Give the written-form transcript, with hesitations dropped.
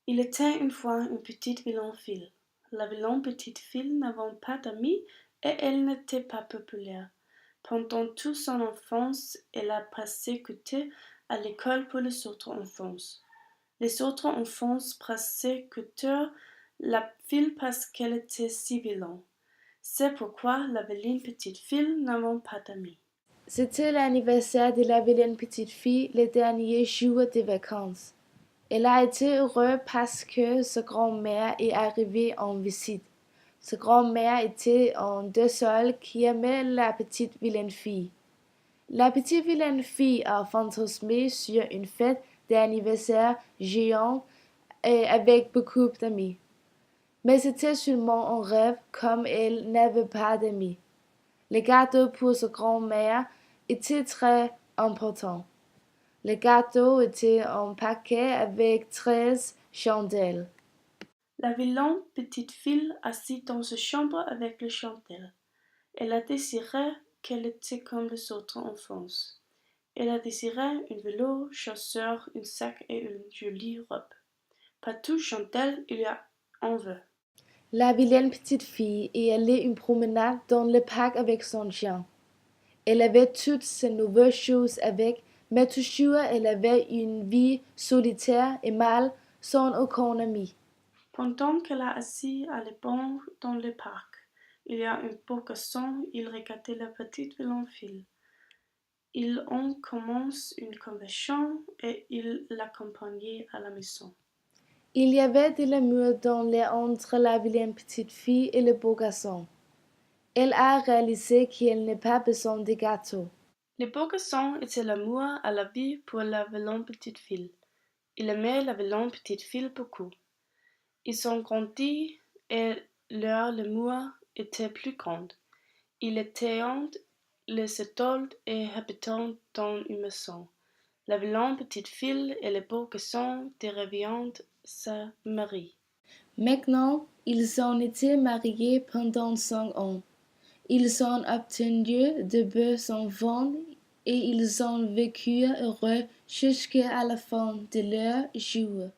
Il était une fois une petite vilaine fille. La vilaine petite fille n'avait pas d'amis et elle n'était pas populaire. Pendant toute son enfance, elle a passé côté à l'école pour les autres enfants. Les autres enfants persécutaient la fille parce qu'elle était si vilaine. C'est pourquoi la vilaine petite fille n'avait pas d'amis. C'était l'anniversaire de la vilaine petite fille le dernier jour des vacances. Elle a été heureuse parce que sa grand-mère est arrivée en visite. Sa grand-mère était un deux seuls qui aimait la petite vilaine fille. La petite vilaine fille a fantasmé sur une fête d'anniversaire géante et avec beaucoup d'amis. Mais c'était seulement un rêve comme elle n'avait pas d'amis. Le gâteau pour sa grand-mère était très important. Le gâteau était un paquet avec 13 chandelles. La vilaine petite fille assise dans sa chambre avec le chandelle. Elle a désiré qu'elle était comme les autres enfants. Elle a désiré un vélo, chasseur, un sac et une jolie robe. Partout chandelle, il y a un veut. La vilaine petite fille est allée une promenade dans le parc avec son chien. Elle avait toutes ces nouvelles choses avec, mais toujours elle avait une vie solitaire et mal, sans aucun ami. Pendant qu'elle est assise à l'ébanc dans le parc, il y a un beau garçon, il regardait la petite vilaine fille. Ils ont commencé une conversation et il l'accompagnait à la maison. Il y avait de l'amour dans l'air entre la vilaine petite fille et le beau garçon. Elle a réalisé qu'elle n'a pas besoin de gâteau. Le beau garçon était l'amour à la vie pour la vilaine petite fille. Il aimait la vilaine petite fille beaucoup. Ils ont grandi et leur amour était plus grand. Ils étaient les adultes et habitant dans une maison. La vilaine petite fille et le beau garçon deviennent sa mari. Maintenant, ils ont été mariés pendant 5 ans. Ils ont obtenu de beaux enfants et ils ont vécu heureux jusqu'à la fin de leur jour.